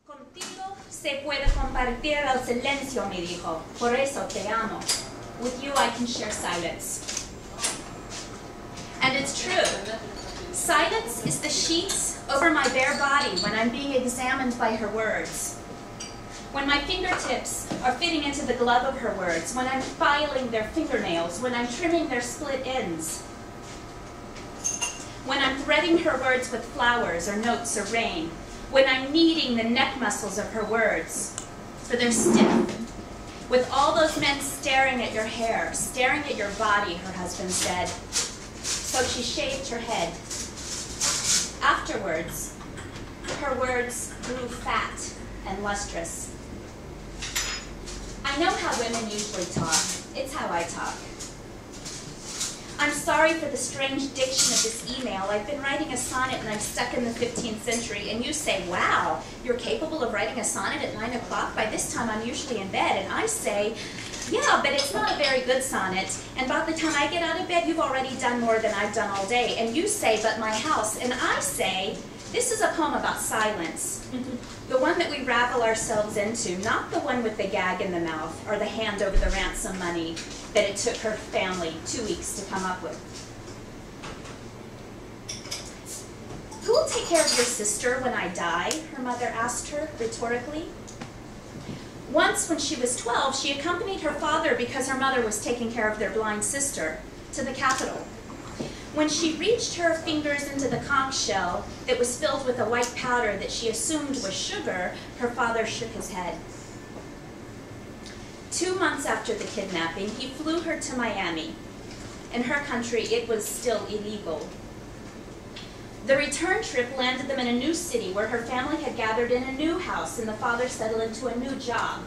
Contigo se puede compartir el silencio, me dijo. Por eso te amo. With you I can share silence. And it's true. Silence is the sheets over my bare body when I'm being examined by her words. When my fingertips are fitting into the glove of her words, when I'm filing their fingernails, when I'm trimming their split ends, when I'm threading her words with flowers or notes or rain, when I'm kneading the neck muscles of her words, for they're stiff. With all those men staring at your hair, staring at your body, her husband said. So she shaved her head. Afterwards, her words grew fat and lustrous. I know how women usually talk. It's how I talk. I'm sorry for the strange diction of this email. I've been writing a sonnet and I'm stuck in the 15th century. And you say, wow, you're capable of writing a sonnet at 9 o'clock? By this time I'm usually in bed. And I say, yeah, but it's not a very good sonnet. And by the time I get out of bed, you've already done more than I've done all day. And you say, but my house. And I say, this is a poem about silence. The one that we ravel ourselves into, not the one with the gag in the mouth or the hand over the ransom money that it took her family 2 weeks to come up with. Who will take care of your sister when I die? Her mother asked her rhetorically. Once when she was 12, she accompanied her father because her mother was taking care of their blind sister to the capital. When she reached her fingers into the conch shell that was filled with a white powder that she assumed was sugar, her father shook his head. 2 months after the kidnapping, he flew her to Miami. In her country, it was still illegal. The return trip landed them in a new city where her family had gathered in a new house and the father settled into a new job.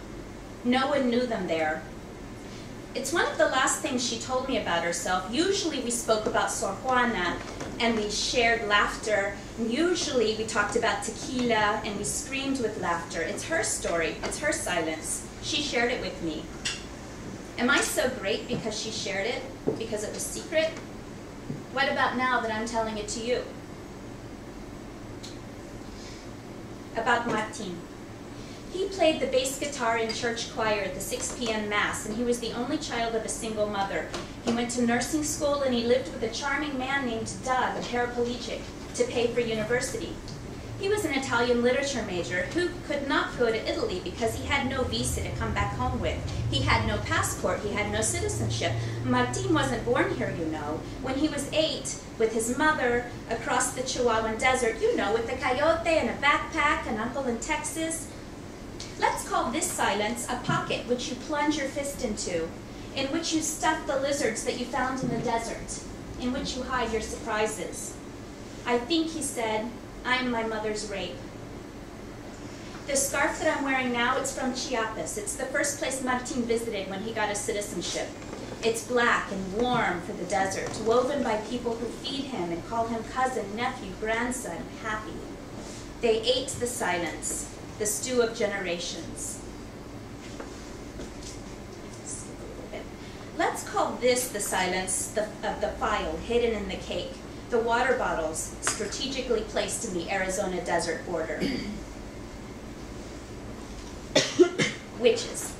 No one knew them there. It's one of the last things she told me about herself. Usually we spoke about Sor Juana and we shared laughter. And usually we talked about tequila and we screamed with laughter. It's her story. It's her silence. She shared it with me. Am I so great because she shared it? Because it was secret? What about now that I'm telling it to you? About Martin. He played the bass guitar in church choir at the 6 p.m. Mass, and he was the only child of a single mother. He went to nursing school, and he lived with a charming man named Doug, a paraplegic, to pay for university. He was an Italian literature major who could not go to Italy because he had no visa to come back home with. He had no passport. He had no citizenship. Martin wasn't born here, you know. When he was 8, with his mother, across the Chihuahuan desert, you know, with a coyote and a backpack, an uncle in Texas. Let's call this silence a pocket which you plunge your fist into, in which you stuff the lizards that you found in the desert, in which you hide your surprises. I think, he said, I'm my mother's rape. The scarf that I'm wearing now, it's from Chiapas. It's the first place Martin visited when he got his citizenship. It's black and warm for the desert, woven by people who feed him and call him cousin, nephew, grandson, happy. They ate the silence, the stew of generations. Let's call this the silence of the file hidden in the cake, the water bottles strategically placed in the Arizona desert border. Witches.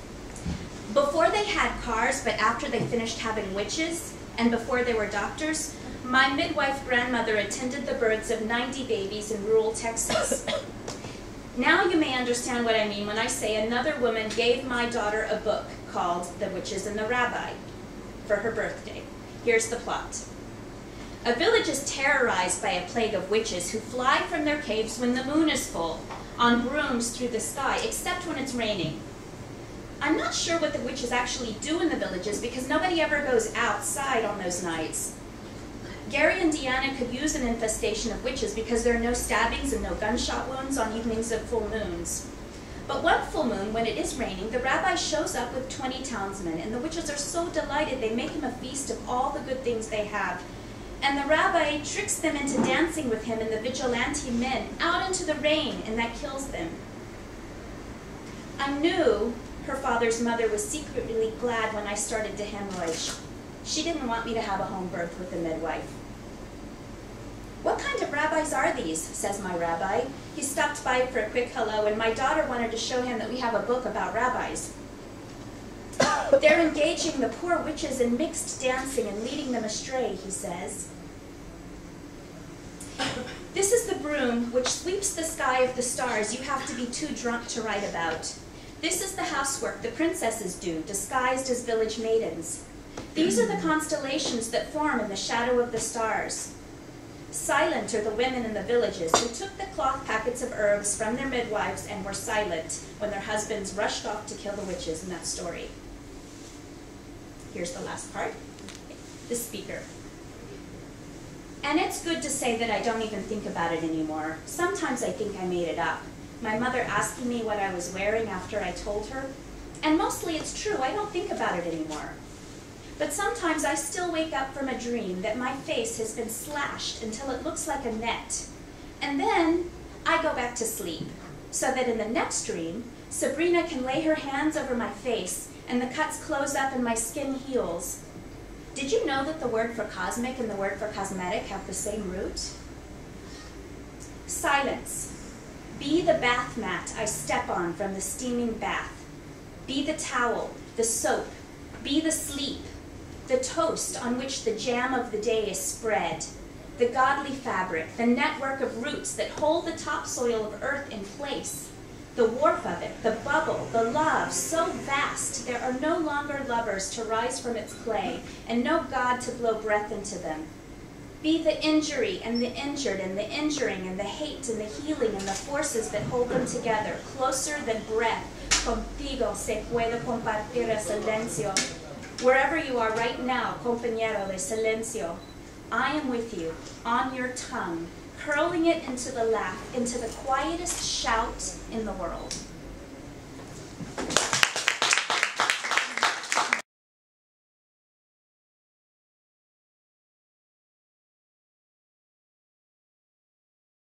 Before they had cars, but after they finished having witches, and before they were doctors, my midwife grandmother attended the births of 90 babies in rural Texas. Now you may understand what I mean when I say another woman gave my daughter a book called The Witches and the Rabbi for her birthday. Here's the plot. A village is terrorized by a plague of witches who fly from their caves when the moon is full, on brooms through the sky, except when it's raining. I'm not sure what the witches actually do in the villages because nobody ever goes outside on those nights. Gary and Deanna could use an infestation of witches because there are no stabbings and no gunshot wounds on evenings of full moons. But one full moon, when it is raining, the rabbi shows up with 20 townsmen, and the witches are so delighted they make him a feast of all the good things they have. And the rabbi tricks them into dancing with him and the vigilante men out into the rain, and that kills them. I knew her father's mother was secretly glad when I started to hemorrhage. She didn't want me to have a home birth with a midwife. "What kind of rabbis are these?" says my rabbi. He stopped by for a quick hello, and my daughter wanted to show him that we have a book about rabbis. "They're engaging the poor witches in mixed dancing and leading them astray," he says. "This is the broom which sweeps the sky of the stars you have to be too drunk to write about. This is the housework the princesses do, disguised as village maidens. These are the constellations that form in the shadow of the stars. Silent are the women in the villages who took the cloth packets of herbs from their midwives and were silent when their husbands rushed off to kill the witches in that story." Here's the last part. The speaker. "And it's good to say that I don't even think about it anymore. Sometimes I think I made it up. My mother asking me what I was wearing after I told her. And mostly it's true, I don't think about it anymore. But sometimes I still wake up from a dream that my face has been slashed until it looks like a net. And then I go back to sleep, so that in the next dream, Sabrina can lay her hands over my face and the cuts close up and my skin heals. Did you know that the word for cosmic and the word for cosmetic have the same root?" Silence. Be the bath mat I step on from the steaming bath. Be the towel, the soap, be the sleep, the toast on which the jam of the day is spread, the godly fabric, the network of roots that hold the topsoil of earth in place, the warp of it, the bubble, the love so vast there are no longer lovers to rise from its clay and no God to blow breath into them. Be the injury and the injured and the injuring and the hate and the healing and the forces that hold them together, closer than breath. Contigo se puede compartir el silencio. Wherever you are right now, compañero de silencio, I am with you, on your tongue, curling it into the laugh, into the quietest shout in the world.